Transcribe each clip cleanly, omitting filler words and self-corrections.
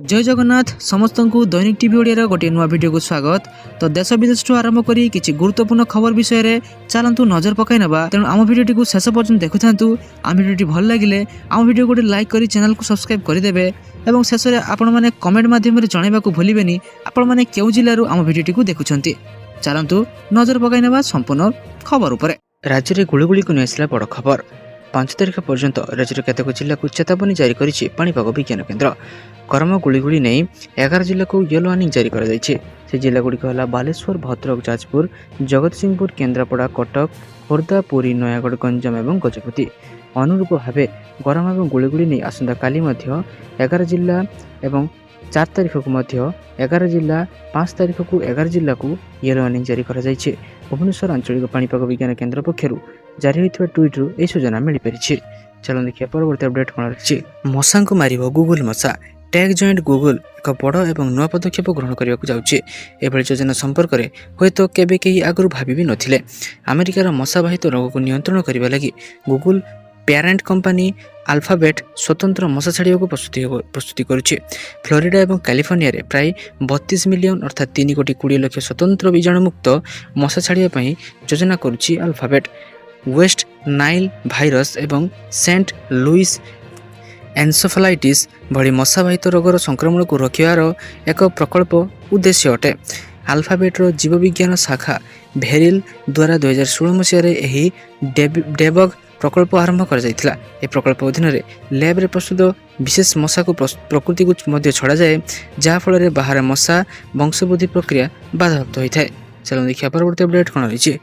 जय जगन्नाथ समस्त को दैनिक टीवी ओडिया गोटे नुआ वीडियो को स्वागत। तो देश विदेश आरंभ करी किछि गुरुत्वपूर्ण खबर विषय रे चलंतु नजर पकाई नबा। तेणु आम वीडियो को शेष पर्यंत देखुथांतु। आम वीडियो भल लगिले आम वीडियो गोटे लाइक करी चैनल को सब्सक्राइब कर देबे एवं शेष रे आपण माने कमेंट माध्यम रे जणाइबा को भूलिबेनी आपण माने केउ जिल्ला रु आम वीडियो को देखुछंती। चलंतु नजर पकाई नबा संपूर्ण खबर उपरे। राज्य रे गुळुगुळी को नेसला बड़ खबर। 5 तारिख पर्यंत राज्यर केतक जिला को चेतावनी जारी करिछि पाणीपाग विज्ञान केन्द्र। गरम गुळीगुळी नहीं 11 जिला को येलो वार्निंग जारी करा जायछि। से जिला गुड़िक है बालेश्वर, भद्रक, जाजपुर, जगतसिंहपुर, केन्द्रापड़ा, कटक, खोर्धा, पुरी, नयागढ़, गंजाम और गजपति। अनुरूप भाव गरम और गुळीगुळी नहीं आसंता काली 11 जिला एवं 4 तारिख को 11 जिला, 5 तारिख को 11 जिला को येलो वार्निंग जारी करा जायछि। भुवनेश्वर आंचलिक पाणीपाग विज्ञान केन्द्र पक्षर जारी होता ट्वीट रु यह सूचना मिल पारि। चलो देखिए परवर्ती अपडेट कौन रही। मशा को मार गूगल मशा टैग जॉइंट गूगल एक बड़ और नुआ पदक्षेप ग्रहण करने को जाऊँगी। एभली योजना संपर्क में हूँ तो केबे कई आगु भावी भी नथिले। अमेरिकार मशाबाहित रोग को नियंत्रण करने लगी गूगल पेरेंट कंपनी अल्फाबेट स्वतंत्र मशा छाड़ा प्रस्तुति करुच्ची। फ्लोरिडा और कैलिफोर्निया रे प्राय 32 मिलियन अर्थात 3 कोटी 20 लाख स्वतंत्र बीजाणुमुक्त मशा छाड़ा योजना करुच्ची अल्फाबेट। वेस्ट नाइल भाइरस एवं सेंट लुइस एन्सेफेलाइटिस भली मशाबाहित रोगर संक्रमण को रोकवार एक प्रकल्प उद्देश्य अटे। अल्फाबेटर जीवविज्ञान शाखा भेरिल द्वारा 2016 मसीह डेबग प्रकल्प आरंभ कर जायतिला। ए प्रकल्प अधीन लैब रे प्रस्तुत विशेष मशा को प्रकृति को मध्य छड़ा जाए जहाँफल बाहर मशा वंशवृद्धि प्रक्रिया बाधाप्राप्त होता है। चलो देखिए परवर्ती अपडेट कौन रही।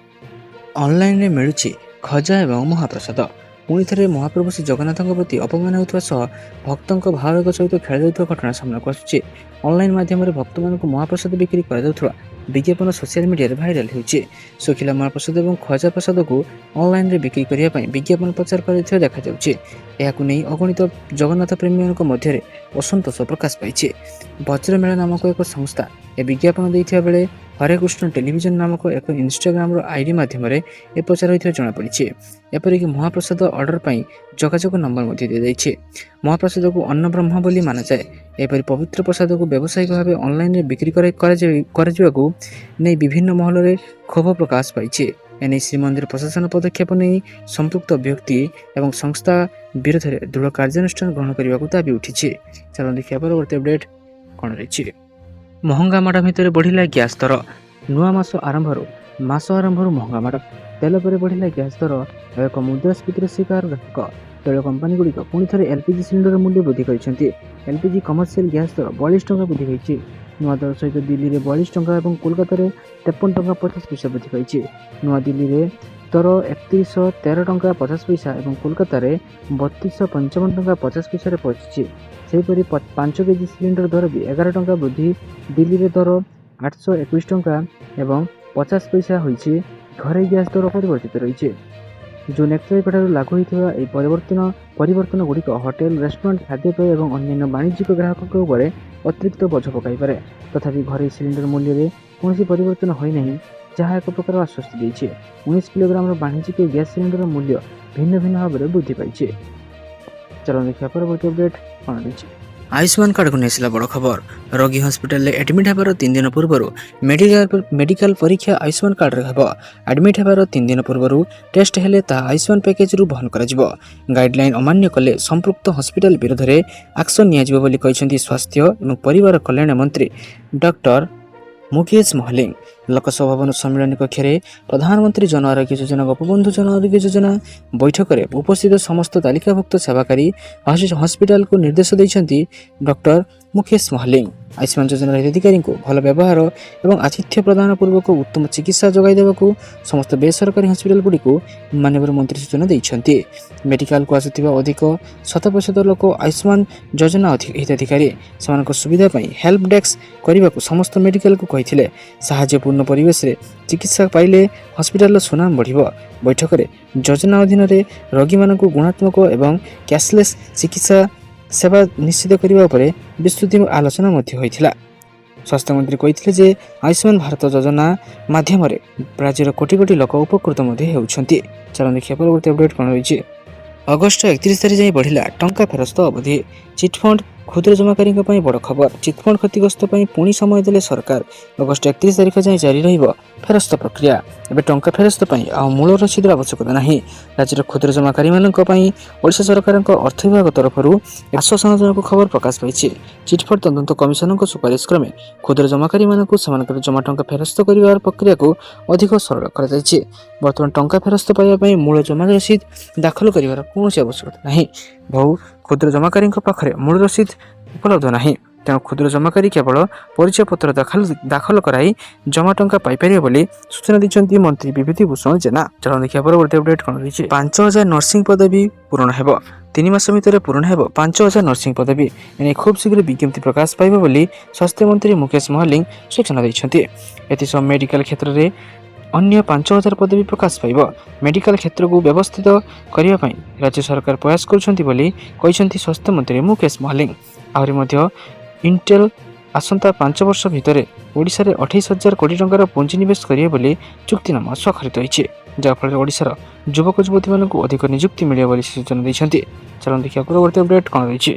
ऑनलाइन रे मिलुची खजा एवं महाप्रसाद। पुणी थे महाप्रभु श्री जगन्नाथ प्रति अपमान होता सह भक्तों भाववेग सहित खेल जाता घटना सामना को आसुची। ऑनलाइन माध्यम भक्त मान महाप्रसाद बिक्री कर विज्ञापन सोशल मीडिया भाइराल होची। सुखिला महाप्रसाद और खजा प्रसाद को ऑनलाइन रे बिक्री करने विज्ञापन प्रचार कर देखा जाउची। एहाकु नहीं अगणित जगन्नाथ प्रेमी मध्य असंतोष प्रकाश पाई। वज्रमेला नामक एक संस्था ए विज्ञापन देता बेले हरे कृष्ण टेलीविजन नामक एक इंस्टाग्राम आईडी माध्यम ए प्रचार होता जमापड़ी। एपरिक महाप्रसाद ऑर्डर पर जोगाजोग नंबर दी जाए। महाप्रसाद को अन्न ब्रह्म बोली माना जाए। एपरी पवित्र प्रसाद को व्यावसायिक भाव ऑनलाइन बिक्री नहीं विभिन्न महल में क्षोभ प्रकाश पाई। एने श्रीमंदिर प्रशासन पदक्षेप नहीं संपृक्त व्यक्ति एवं संस्था विरोध में दृढ़ कार्यानुष्ठान ग्रहण करने को दाबी उठी। चलो देखिए परवर्ती अपडेट कौन रही। महंगा माड़ भितर बढ़ला गैस दर। नुआ मास आरंभ महंगा माड़ तेल पर बढ़ला गैस दर एक मुद्रास्फीतिर शिकार ग्राहक। तैल कंपनी गुड़िक पुणी थे एलपीजी सिलिंडर मूल्य वृद्धि कर एलपीजी कमर्शियल गैस दर 42 टंका वृद्धि होती। नुआ दर सहित दिल्ली में 42 टंका और कोलकाता 53 टंका 50 पैसा वृद्धि पाई। नुआ दिल्ली में दर 3113 टंका 50 पैसा और कोलकाता 3255 टंका 50 पैसा पहुंची। सेहीपरि 5 केजी सिलिंडर दर भी 11 टंका वृद्धि। दिल्ली में दर 821 टंका और 50 पैसा होती। घरे गैस दर परिवर्तित रही। जून 1 तारिख लागू होता परिवर्तन गुड़िक होटेल, रेस्टोरेंट, खाद्यपेय और अन्य वाणिज्यिक ग्राहकों उपर अतिरिक्त बोझ पकाई पारे। तथापि घरे सिलिंडर मूल्य में कौन परिवर्तन होना जहाँ एक प्रकार आश्वस्ति देती। 19 किलोग्राम वाणिज्यिक गैस सिलिंडर मूल्य भिन्न भिन्न भाव में वृद्धि पाई। चलो देखिए परवर्ती अपडेट कौन रही। आयुष्मान कार्ड को नहीं बड़ खबर। रोगी हस्पिटाल एडमिट होबार 3 दिन पूर्व मेडिकल परीक्षा आयुष्मान कार्ड रे एडमिट होबार 3 दिन पूर्व टेस्ट हेले ता आयुष्मान पैकेज रु बहन करा जिवो। गाइडलाइन अमान्य कले संपृक्त हस्पिटाल विरोध में एक्शन नियाजिवो बोली कहिसेंती स्वास्थ्य और परिवार कल्याण मंत्री डॉक्टर मुकेश महलिंग। लोकसभा भवन सम्मेलन कक्ष में प्रधानमंत्री जन आरोग्य योजना गोपबंधु जन आरोग्य योजना बैठक में उपस्थित समस्त तालिकाभुक्त सेवाकारी हस्पिटाल को निर्देश देते डॉक्टर मुकेश महलिंग। आयुष्मान योजना हिताधिकारी को भल व्यवहार और आतिथ्य प्रदान पूर्वक उत्तम चिकित्सा जोगाई देवाक समस्त बेसरकारी हस्पिटाल गुड़ी को माननीय मंत्री सूचना देते। मेडिकल को आसुवा अधिक 100% लोक आयुष्मान योजना हिताधिकारी सुविधा हेल्प डेस्क करने को समस्त मेडिकल को कही साहाय्यपूर्ण परिवेश रे चिकित्सा पाइले हस्पिटाल सुनाम बढ़। बैठक में योजना अधीन रोगी मान गुणात्मक और कैशलेस चिकित्सा सेवा निश्चित करने विस्तृत आलोचना होता। स्वास्थ्य मंत्री कही जे आयुष्मान भारत योजना माध्यम राज्यर कोटी कोटी लोक उपकृत होती। चलो देखिए परवर्ती अपडेट कौन रही। अगस्ट 31 तारिख जाए बढ़ला टंका फेरस्त अवधि। चिटफंड ক্ষুদ্র জମାକାରୀଙ୍କ ପାଇଁ ବଡ଼ ଖବର। ଚିଟଫଣ୍ଡ କ୍ଷତିଗ୍ରସ୍ତ ପାଇଁ ପୁଣି ସମୟ ଦେଲେ ସରକାର। ଅଗଷ୍ଟ 31 ତାରିଖ ଯାଏଁ ଜାରି ରହିବ ଫେରସ୍ତ ପ୍ରକ୍ରିୟା। ଏବେ ଟଙ୍କା ଫେରସ୍ତ ପାଇଁ ଆଉ ମୂଳ ରସିଦର ଆବଶ୍ୟକତା ନାହିଁ। ରାଜ୍ୟର କ୍ଷୁଦ୍ର ଜମାକାରୀମାନଙ୍କ ପାଇଁ ଓଡ଼ିଶା ସରକାରଙ୍କ ଅର୍ଥ ବିଭାଗ ତରଫରୁ ଆଶ୍ୱାସନାଜନକ ଖବର ପ୍ରକାଶ ପାଇଛି। ଚିଟଫଣ୍ଡ ତଦନ୍ତ କମିଶନଙ୍କ ସୁପାରିଶ କ୍ରମେ କ୍ଷୁଦ୍ର ଜମାକାରୀମାନଙ୍କୁ ସେମାନଙ୍କର ଜମା ଟଙ୍କା ଫେରସ୍ତ କରିବାର ପ୍ରକ୍ରିୟାକୁ ଅଧିକ ସରଳ କରାଯାଇଛି। ବର୍ତ୍ତମାନ ଟଙ୍କା ଫେରସ୍ତ ପାଇବା ପାଇଁ ମୂଳ ଜମା ରସିଦ ଦାଖଲ କରିବାର କୌଣସି ଆବଶ୍ୟକତା ନାହିଁ। ବହୁ କ୍ଷୁଦ୍ର ଜମାକାରୀଙ୍କ ପାଖରେ ମୂଳ ରସିଦ ଉପଲବ୍ଧ ନାହିଁ। ତେଣୁ କ୍ଷୁଦ୍ର ଜମାକାରୀ କେବଳ ପରିଚୟପତ୍ର ଦାଖଲ କରାଇ ଜମା ଟଙ୍କା ପାଇପାରିବେ ବୋଲି ସୂଚନା ଦେଇଛନ୍ତି ମନ୍ତ୍ରୀ ବିଭୂତି ଭୂଷଣ ଜେନା। ଚାଲନ୍ତୁ ଦେଖିବା ପରବର୍ତ୍ତୀ ଅପଡେଟ୍ କ'ଣ ରହିଛି। 5000 ନର୍ସିଂ ପଦବୀ ପୂରଣ ହେବ। 3 ମାସ ଭିତରେ ପୂରଣ ହେବ 5000 ନର୍ସିଂ ପଦବୀ। ଏନେଇ ଖୁବ୍ ଶୀଘ୍ର ବିଜ୍ଞପ୍ତି ପ୍ରକାଶ ପାଇବ ବୋଲି ସ୍ୱାସ୍ଥ୍ୟମନ୍ତ୍ରୀ ମୁକେଶ ମହାଲିକ ସୂଚନା ଦେଇଛନ୍ତି। ଏଥିସହ ମେଡିକାଲ କ୍ଷେତ୍ରରେ ଅନ୍ୟ 5000 ପଦବୀ ପ୍ରକାଶ ପାଇବ। ମେଡିକାଲ କ୍ଷେତ୍ରକୁ ବ୍ୟବସ୍ଥିତ କରିବା ପାଇଁ ରାଜ୍ୟ ସରକାର ପ୍ରୟାସ କରୁଛନ୍ତି ବୋଲି କହିଛନ୍ତି ସ୍ୱାସ୍ଥ୍ୟମନ୍ତ୍ରୀ ମୁକେଶ ମହାଲିକ। ଆହୁରି ମଧ୍ୟ ଇଣ୍ଟେଲ ଆସନ୍ତା 5 ବର୍ଷ ଭିତରେ ଓଡ଼ିଶାରେ 28,000 କୋଟି ଟଙ୍କାର ପୁଞ୍ଜିନିବେଶ କରିବେ ବୋଲି ଚୁକ୍ତିନାମା ସ୍ୱାକ୍ଷରିତ ହୋଇଛି, ଯାହାଫଳରେ ଓଡ଼ିଶାର ଯୁବକ ଯୁବତୀମାନଙ୍କୁ ଅଧିକ ନିଯୁକ୍ତି ମିଳିବ ବୋଲି ସୂଚନା ଦେଇଛନ୍ତି। ଚାଲନ୍ତୁ ଦେଖିବା ପରବର୍ତ୍ତୀ ଅପଡେଟ୍ କ'ଣ ରହିଛି।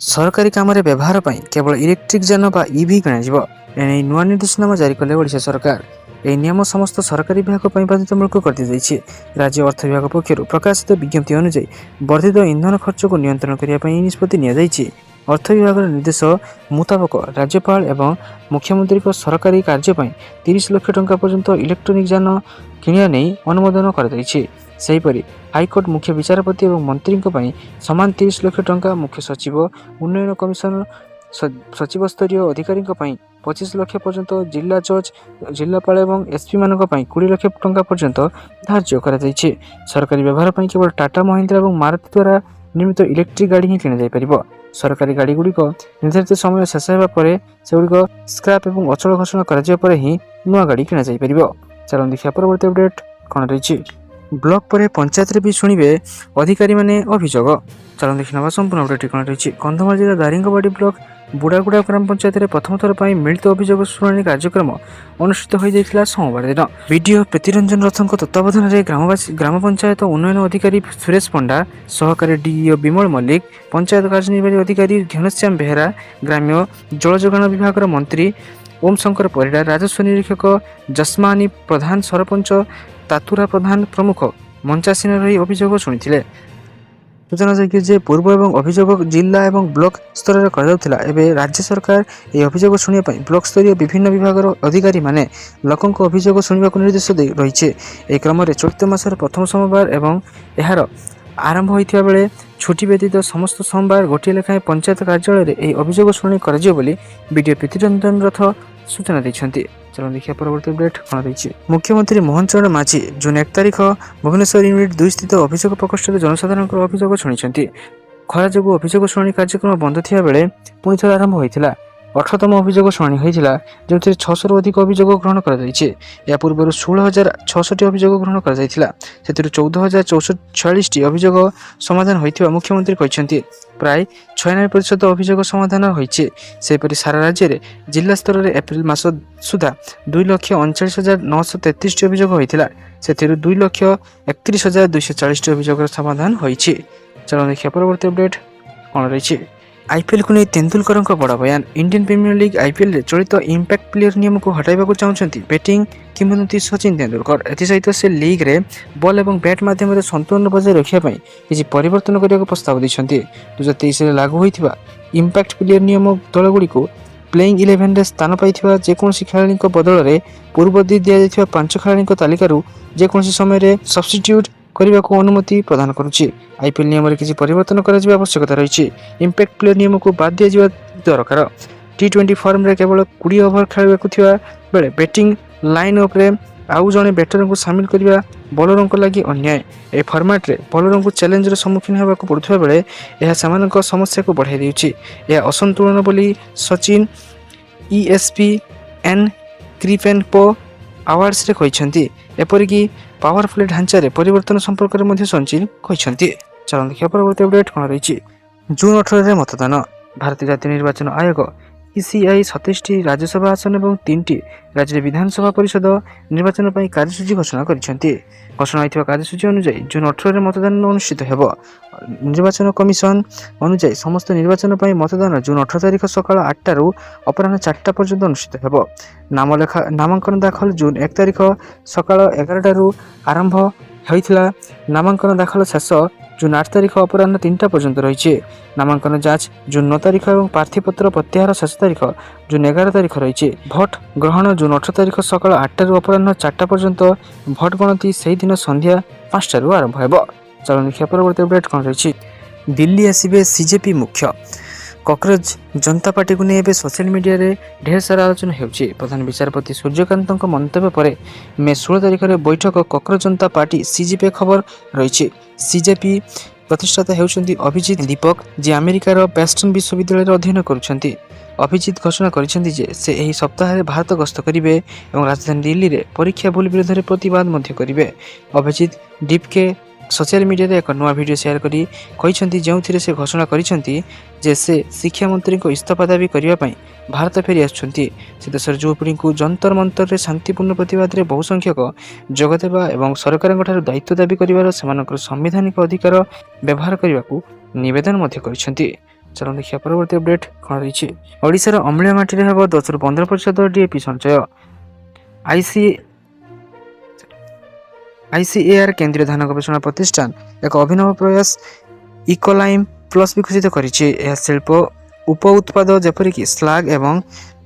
ସରକାରୀ କାମରେ ବ୍ୟବହାର ପାଇଁ କେବଳ ଇଲେକ୍ଟ୍ରିକ୍ ଯାନ ବା ଇଭି କିଣାଯିବ। ଏନେଇ ନୂଆ ନିର୍ଦ୍ଦେଶନାମା ଜାରି କଲେ ଓଡ଼ିଶା ସରକାର। ଏହି ନିୟମ ସମସ୍ତ ସରକାରୀ ବିଭାଗ ପାଇଁ ବାଧ୍ୟତାମୂଳକ କରିଦିଆଯାଇଛି। ରାଜ୍ୟ ଅର୍ଥ ବିଭାଗ ପକ୍ଷରୁ ପ୍ରକାଶିତ ବିଜ୍ଞପ୍ତି ଅନୁଯାୟୀ ବର୍ଦ୍ଧିତ ଇନ୍ଧନ ଖର୍ଚ୍ଚକୁ ନିୟନ୍ତ୍ରଣ କରିବା ପାଇଁ ଏହି ନିଷ୍ପତ୍ତି ନିଆଯାଇଛି। ଅର୍ଥ ବିଭାଗର ନିର୍ଦ୍ଦେଶ ମୁତାବକ ରାଜ୍ୟପାଳ ଏବଂ ମୁଖ୍ୟମନ୍ତ୍ରୀଙ୍କ ସରକାରୀ କାର୍ଯ୍ୟ ପାଇଁ 30 ଲକ୍ଷ ଟଙ୍କା ପର୍ଯ୍ୟନ୍ତ ଇଲେକ୍ଟ୍ରୋନିକ୍ ଯାନ କିଣିବା ନେଇ ଅନୁମୋଦନ କରାଯାଇଛି। ସେହିପରି ହାଇକୋର୍ଟ ମୁଖ୍ୟ ବିଚାରପତି ଏବଂ ମନ୍ତ୍ରୀଙ୍କ ପାଇଁ ସମାନ 30 ଲକ୍ଷ ଟଙ୍କା, ମୁଖ୍ୟ ସଚିବ, ଉନ୍ନୟନ କମିଶନର, ସଚିବ ସ୍ତରୀୟ ଅଧିକାରୀଙ୍କ ପାଇଁ 25 ଲକ୍ଷ ପର୍ଯ୍ୟନ୍ତ, ଜିଲ୍ଲା ଜଜ୍, ଜିଲ୍ଲାପାଳ ଏବଂ ଏସ୍ପି ମାନଙ୍କ ପାଇଁ 20 ଲକ୍ଷ ଟଙ୍କା ପର୍ଯ୍ୟନ୍ତ ଧାର୍ଯ୍ୟ କରାଯାଇଛି। ସରକାରୀ ବ୍ୟବହାର ପାଇଁ କେବଳ ଟାଟା ମହିନ୍ଦ୍ରା ଏବଂ ମାରୁତି ଦ୍ୱାରା ନିର୍ମିତ ଇଲେକ୍ଟ୍ରିକ୍ ଗାଡ଼ି ହିଁ କିଣାଯାଇପାରିବ। ସରକାରୀ ଗାଡ଼ିଗୁଡ଼ିକ ନିର୍ଦ୍ଧାରିତ ସମୟ ଶେଷ ହେବା ପରେ ସେଗୁଡ଼ିକ ସ୍କ୍ରାପ୍ ଏବଂ ଅଚଳ ଘୋଷଣା କରାଯିବା ପରେ ହିଁ ନୂଆ ଗାଡ଼ି କିଣାଯାଇପାରିବ। ଚାଲନ୍ତୁ ଦେଖିବା ପରବର୍ତ୍ତୀ ଅପଡେଟ୍ କ'ଣ ରହିଛି। ବ୍ଲକ ପରେ ପଞ୍ଚାୟତରେ ବି ଶୁଣିବେ ଅଧିକାରୀମାନେ ଅଭିଯୋଗ। ଚାଲନ୍ତୁ ଦେଖି ନେବା ସମ୍ପୂର୍ଣ୍ଣ ଅପଡେଟ୍ କ'ଣ ରହିଛି। କନ୍ଧମାଳ ଜିଲ୍ଲା ଦାରିଙ୍ଗବାଡ଼ି ବ୍ଲକ ବୁଢ଼ାଗୁଡ଼ା ଗ୍ରାମ ପଞ୍ଚାୟତରେ ପ୍ରଥମ ଥର ପାଇଁ ମିଳିତ ଅଭିଯୋଗ ଶୁଣାଣି କାର୍ଯ୍ୟକ୍ରମ ଅନୁଷ୍ଠିତ ହୋଇଯାଇଥିଲା ସୋମବାର ଦିନ। ବିଡିଓ ପ୍ରୀତିରଞ୍ଜନ ରଥଙ୍କ ତତ୍ତ୍ୱାବଧାନରେ ଗ୍ରାମ ପଞ୍ଚାୟତ ଉନ୍ନୟନ ଅଧିକାରୀ ସୁରେଶ ପଣ୍ଡା, ସହକାରୀ ଡିଇଓ ବିମଳ ମଲ୍ଲିକ, ପଞ୍ଚାୟତ କାର୍ଯ୍ୟନିର୍ବାହୀ ଅଧିକାରୀ ଘନଶ୍ୟାମ ବେହେରା, ଗ୍ରାମ୍ୟ ଜଳଯୋଗାଣ ବିଭାଗର ମନ୍ତ୍ରୀ ଓମ୍ ଶଙ୍କର ପରିଡ଼ା, ରାଜସ୍ୱ ନିରୀକ୍ଷକ ଜସ୍ମାନି ପ୍ରଧାନ, ସରପଞ୍ଚ ତାତୁରା ପ୍ରଧାନ ପ୍ରମୁଖ ମଞ୍ଚାସୀନ ରହି ଅଭିଯୋଗ ଶୁଣିଥିଲେ। ସୂଚନାଯୋଗ୍ୟ ଯେ ପୂର୍ବ ଏବଂ ଅଭିଯୋଗ ଜିଲ୍ଲା ଏବଂ ବ୍ଲକ ସ୍ତରରେ କରାଯାଉଥିଲା। ଏବେ ରାଜ୍ୟ ସରକାର ଏହି ଅଭିଯୋଗ ଶୁଣିବା ପାଇଁ ବ୍ଲକ ସ୍ତରୀୟ ବିଭିନ୍ନ ବିଭାଗର ଅଧିକାରୀମାନେ ଲୋକଙ୍କ ଅଭିଯୋଗ ଶୁଣିବାକୁ ନିର୍ଦ୍ଦେଶ ରହିଛି। ଏହି କ୍ରମରେ ଚଳିତ ମାସର ପ୍ରଥମ ସୋମବାର ଏବଂ ଏହାର ଆରମ୍ଭ ହୋଇଥିବା ବେଳେ ଛୁଟି ବ୍ୟତୀତ ସମସ୍ତ ସୋମବାର ଗୋଟିଏ ଲେଖାଏଁ ପଞ୍ଚାୟତ କାର୍ଯ୍ୟାଳୟରେ ଏହି ଅଭିଯୋଗ ଶୁଣାଣି କରାଯିବ ବୋଲି ବିଡିଓ ପ୍ରୀତିରଞ୍ଜନ ରଥ ସୂଚନା ଦେଇଛନ୍ତି। ଚାଲନ୍ତୁ ଦେଖିବା ପରବର୍ତ୍ତୀ ଅପଡେଟ୍ କ'ଣ ରହିଛି। ମୁଖ୍ୟମନ୍ତ୍ରୀ ମୋହନ ଚରଣ ମାଝୀ ଜୁନ୍ 1 ତାରିଖ ଭୁବନେଶ୍ୱର ୟୁନିଟ୍ 2 ସ୍ଥିତ ଅଭିଯୋଗ ପ୍ରକୋଷ୍ଠରେ ଜନସାଧାରଣଙ୍କର ଅଭିଯୋଗ ଶୁଣିଛନ୍ତି। ଖରା ଯୋଗୁଁ ଅଭିଯୋଗ ଶୁଣାଣି କାର୍ଯ୍ୟକ୍ରମ ବନ୍ଦ ଥିବା ବେଳେ ପୁଣି ଥରେ ଆରମ୍ଭ ହୋଇଥିଲା। 18ତମ ଅଭିଯୋଗ ଶୁଣାଣି ହୋଇଥିଲା, ଯେଉଁଥିରେ 600ରୁ ଅଧିକ ଅଭିଯୋଗ ଗ୍ରହଣ କରାଯାଇଛି। ଏହା ପୂର୍ବରୁ 16,066ଟି ଅଭିଯୋଗ ଗ୍ରହଣ କରାଯାଇଥିଲା। ସେଥିରୁ 14,046ଟି ଅଭିଯୋଗ ସମାଧାନ ହୋଇଥିବା ମୁଖ୍ୟମନ୍ତ୍ରୀ କହିଛନ୍ତି। ପ୍ରାୟ 96% ଅଭିଯୋଗ ସମାଧାନ ହୋଇଛି। ସେହିପରି ସାରା ରାଜ୍ୟରେ ଜିଲ୍ଲା ସ୍ତରରେ ଏପ୍ରିଲ ମାସ ସୁଦ୍ଧା 2,39,933ଟି ଅଭିଯୋଗ ହୋଇଥିଲା। ସେଥିରୁ 2,31,240ଟି ଅଭିଯୋଗର ସମାଧାନ ହୋଇଛି। ଚାଲନ୍ତୁ ଦେଖିବା ପରବର୍ତ୍ତୀ ଅପଡେଟ୍ କ'ଣ ରହିଛି। ଆଇପିଏଲ୍କୁ ନେଇ ତେନ୍ଦୁଲକରଙ୍କ ବଡ଼ ବୟାନ। ଇଣ୍ଡିଆନ୍ ପ୍ରିମିୟର ଲିଗ୍ ଆଇପିଏଲ୍ରେ ଚଳିତ ଇମ୍ପାକ୍ଟ ପ୍ଲେୟର ନିୟମକୁ ହଟାଇବାକୁ ଚାହୁଁଛନ୍ତି ବ୍ୟାଟିଂ କିମ୍ବଦନ୍ତୀ ସଚିନ ତେନ୍ଦୁଲକର। ଏଥିସହିତ ସେ ଲିଗ୍ରେ ବଲ୍ ଏବଂ ବ୍ୟାଟ୍ ମାଧ୍ୟମରେ ସନ୍ତୁଳନ ବଜାୟ ରଖିବା ପାଇଁ କିଛି ପରିବର୍ତ୍ତନ କରିବାକୁ ପ୍ରସ୍ତାବ ଦେଇଛନ୍ତି। 2023ରେ ଲାଗୁ ହୋଇଥିବା ଇମ୍ପାକ୍ଟ ପ୍ଲେୟର ନିୟମ ଦଳଗୁଡ଼ିକୁ ପ୍ଲେଇଂ 11ରେ ସ୍ଥାନ ପାଇଥିବା ଯେକୌଣସି ଖେଳାଳିଙ୍କ ବଦଳରେ ପୂର୍ବ ଦିଆଯାଇଥିବା 5 ଖେଳାଳିଙ୍କ ତାଲିକାରୁ ଯେକୌଣସି ସମୟରେ ସବଷ୍ଟିଟ୍ୟୁଟ୍ କରିବାକୁ ଅନୁମତି ପ୍ରଦାନ କରୁଛି। ଆଇପିଏଲ୍ ନିୟମରେ କିଛି ପରିବର୍ତ୍ତନ କରାଯିବା ଆବଶ୍ୟକତା ରହିଛି। ଇମ୍ପାକ୍ଟ ପ୍ଲେୟର ନିୟମକୁ ବାଦ୍ ଦିଆଯିବା ଦରକାର। T20 ଫର୍ମରେ କେବଳ 20 ଓଭର ଖେଳିବାକୁ ଥିବା ବେଳେ ବ୍ୟାଟିଂ ଲାଇନ୍ ଅପ୍ରେ ଆଉ ଜଣେ ବ୍ୟାଟରଙ୍କୁ ସାମିଲ କରିବା ବୋଲରଙ୍କ ଲାଗି ଅନ୍ୟାୟ। ଏହି ଫର୍ମାଟରେ ବୋଲରଙ୍କୁ ଚ୍ୟାଲେଞ୍ଜର ସମ୍ମୁଖୀନ ହେବାକୁ ପଡ଼ୁଥିବା ବେଳେ ଏହା ସେମାନଙ୍କ ସମସ୍ୟାକୁ ବଢ଼ାଇ ଦେଉଛି। ଏହା ଅସନ୍ତୁଳନ ବୋଲି ସଚିନ ESPN କ୍ରିପେନ୍ପୋ ଆୱାର୍ଡସରେ କହିଛନ୍ତି। ଏପରିକି ପାୱାର ପ୍ଲେ ଢାଞ୍ଚାରେ ପରିବର୍ତ୍ତନ ସମ୍ପର୍କରେ ମଧ୍ୟ ସଚିନ କହିଛନ୍ତି। ଚାଲନ୍ତୁ ଦେଖିବା ପରବର୍ତ୍ତୀ ଅପଡେଟ୍ କ'ଣ ରହିଛି। ଜୁନ୍ 18ରେ ମତଦାନ। ଭାରତୀୟ ଜାତୀୟ ନିର୍ବାଚନ ଆୟୋଗ ଇସିଆଇ 27ଟି ରାଜ୍ୟସଭା ଆସନ ଏବଂ 3ଟି ରାଜ୍ୟରେ ବିଧାନସଭା ପରିଷଦ ନିର୍ବାଚନ ପାଇଁ କାର୍ଯ୍ୟସୂଚୀ ଘୋଷଣା କରିଛନ୍ତି। ଘୋଷଣା ହୋଇଥିବା କାର୍ଯ୍ୟସୂଚୀ ଅନୁଯାୟୀ ଜୁନ୍ 18ରେ ମତଦାନ ଅନୁଷ୍ଠିତ ହେବ। ନିର୍ବାଚନ କମିଶନ ଅନୁଯାୟୀ ସମସ୍ତ ନିର୍ବାଚନ ପାଇଁ ମତଦାନ ଜୁନ୍ 18 ତାରିଖ ସକାଳ 8ଟାରୁ ଅପରାହ୍ନ 4ଟା ପର୍ଯ୍ୟନ୍ତ ଅନୁଷ୍ଠିତ ହେବ। ନାମାଙ୍କନ ଦାଖଲ ଜୁନ୍ 1 ତାରିଖ ସକାଳ 11ଟାରୁ ଆରମ୍ଭ ହୋଇଥିଲା। ନାମାଙ୍କନ ଦାଖଲ ଶେଷ ଜୁନ୍ 8 ତାରିଖ ଅପରାହ୍ନ 3ଟା ପର୍ଯ୍ୟନ୍ତ ରହିଛି। ନାମାଙ୍କନ ଯାଞ୍ଚ ଜୁନ୍ 9 ତାରିଖ ଏବଂ ପ୍ରାର୍ଥୀପତ୍ର ପ୍ରତ୍ୟାହାର ଶେଷ ତାରିଖ ଜୁନ୍ 11 ତାରିଖ ରହିଛି। ଭୋଟ ଗ୍ରହଣ ଜୁନ୍ 18 ତାରିଖ ସକାଳ 8ଟାରୁ ଅପରାହ୍ନ 4ଟା ପର୍ଯ୍ୟନ୍ତ। ଭୋଟ ଗଣତି ସେହିଦିନ ସନ୍ଧ୍ୟା 5ଟାରୁ ଆରମ୍ଭ ହେବ। ଚାଲନ୍ତୁ ଦେଖିବା ପରବର୍ତ୍ତୀ ଅପଡେଟ୍ କ'ଣ ରହିଛି। ଦିଲ୍ଲୀ ଆସିବେ ସିଜେପି ମୁଖ୍ୟ। କକରୋଜ ଜନତା ପାର୍ଟିକୁ ନେଇ ଏବେ ସୋସିଆଲ ମିଡ଼ିଆରେ ଢେର ସାରା ଆଲୋଚନା ହେଉଛି। ପ୍ରଧାନ ବିଚାରପତି ସୂର୍ଯ୍ୟକାନ୍ତଙ୍କ ମନ୍ତବ୍ୟ ପରେ ମେ 16 ତାରିଖରେ ବୈଠକ କକରୋଜ ଜନତା ପାର୍ଟି ସିଜେପି ଖବର ରହିଛି। ସିଜେପି ପ୍ରତିଷ୍ଠାତା ହେଉଛନ୍ତି ଅଭିଜିତ ଦୀପକ, ଯିଏ ଆମେରିକାର ପ୍ରିନ୍ସଟନ୍ ବିଶ୍ୱବିଦ୍ୟାଳୟରେ ଅଧ୍ୟୟନ କରୁଛନ୍ତି। ଅଭିଜିତ ଘୋଷଣା କରିଛନ୍ତି ଯେ ସେ ଏହି ସପ୍ତାହରେ ଭାରତ ଗସ୍ତ କରିବେ ଏବଂ ରାଜଧାନୀ ଦିଲ୍ଲୀରେ ପରୀକ୍ଷା ଭୁଲ ବିରୋଧରେ ପ୍ରତିବାଦ ମଧ୍ୟ କରିବେ। ଅଭିଜିତ ଡିପକେ ସୋସିଆଲ ମିଡ଼ିଆରେ ଏକ ନୂଆ ଭିଡ଼ିଓ ସେୟାର କରି କହିଛନ୍ତି, ଯେଉଁଥିରେ ସେ ଘୋଷଣା କରିଛନ୍ତି ଯେ ସେ ଶିକ୍ଷାମନ୍ତ୍ରୀଙ୍କ ଇସ୍ତଫା ଦାବି କରିବା ପାଇଁ ଭାରତ ଫେରି ଆସୁଛନ୍ତି। ସେ ଦେଶର ଯୁବପିଢ଼ିଙ୍କୁ ଯନ୍ତର ମନ୍ତରରେ ଶାନ୍ତିପୂର୍ଣ୍ଣ ପ୍ରତିବାଦରେ ବହୁ ସଂଖ୍ୟକ ଯୋଗଦେବା ଏବଂ ସରକାରଙ୍କଠାରୁ ଦାୟିତ୍ୱ ଦାବି କରିବାର ସେମାନଙ୍କର ସାମ୍ବିଧାନିକ ଅଧିକାର ବ୍ୟବହାର କରିବାକୁ ନିବେଦନ ମଧ୍ୟ କରିଛନ୍ତି। ଚାଲନ୍ତୁ ଦେଖିବା ପରବର୍ତ୍ତୀ ଅପଡେଟ୍ କ'ଣ ରହିଛି। ଓଡ଼ିଶାର ଅମ୍ଳୀୟ ମାଟିରେ ହେବ 10ରୁ 15% ଡିଏପି ସଞ୍ଚୟ। ICAR କେନ୍ଦ୍ରୀୟ ଧାନ ଗବେଷଣା ପ୍ରତିଷ୍ଠାନ ଏକ ଅଭିନବ ପ୍ରୟାସ ଇକୋଲାଇମ୍ ପ୍ଲସ୍ ବିକଶିତ କରିଛି। ଏହା ଶିଳ୍ପ ଉପ ଉତ୍ପାଦ ଯେପରିକି ସ୍ଲାଗ୍ ଏବଂ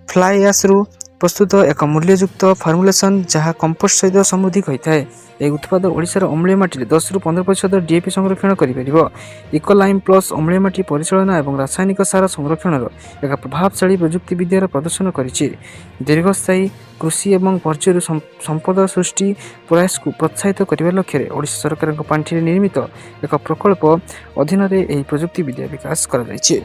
ଫ୍ଲାଇ ଆଶ୍ରୁ ପ୍ରସ୍ତୁତ ଏକ ମୂଲ୍ୟଯୁକ୍ତ ଫର୍ମୁଲେସନ୍ ଯାହା କମ୍ପୋଷ୍ଟ ସହିତ ସମୃଦ୍ଧି ହୋଇଥାଏ। ଏହି ଉତ୍ପାଦ ଓଡ଼ିଶାର ଅମ୍ଳୀୟ ମାଟିରେ 10ରୁ 15% ଡିଏପି ସଂରକ୍ଷଣ କରିପାରିବ। ଇକୋଲାଇମ୍ ପ୍ଲସ୍ ଅମ୍ଳୀୟ ମାଟି ପରିଚାଳନା ଏବଂ ରାସାୟନିକ ସାର ସଂରକ୍ଷଣର ଏକ ପ୍ରଭାବଶାଳୀ ପ୍ରଯୁକ୍ତି ବିଦ୍ୟାର ପ୍ରଦର୍ଶନ କରିଛି। ଦୀର୍ଘସ୍ଥାୟୀ କୃଷି ଏବଂ ବର୍ଜ୍ୟରୁ ସମ୍ପଦ ସୃଷ୍ଟି ପ୍ରୟାସକୁ ପ୍ରୋତ୍ସାହିତ କରିବା ଲକ୍ଷ୍ୟରେ ଓଡ଼ିଶା ସରକାରଙ୍କ ପାଣ୍ଠିରେ ନିର୍ମିତ ଏକ ପ୍ରକଳ୍ପ ଅଧୀନରେ ଏହି ପ୍ରଯୁକ୍ତି ବିଦ୍ୟା ବିକାଶ କରାଯାଇଛି।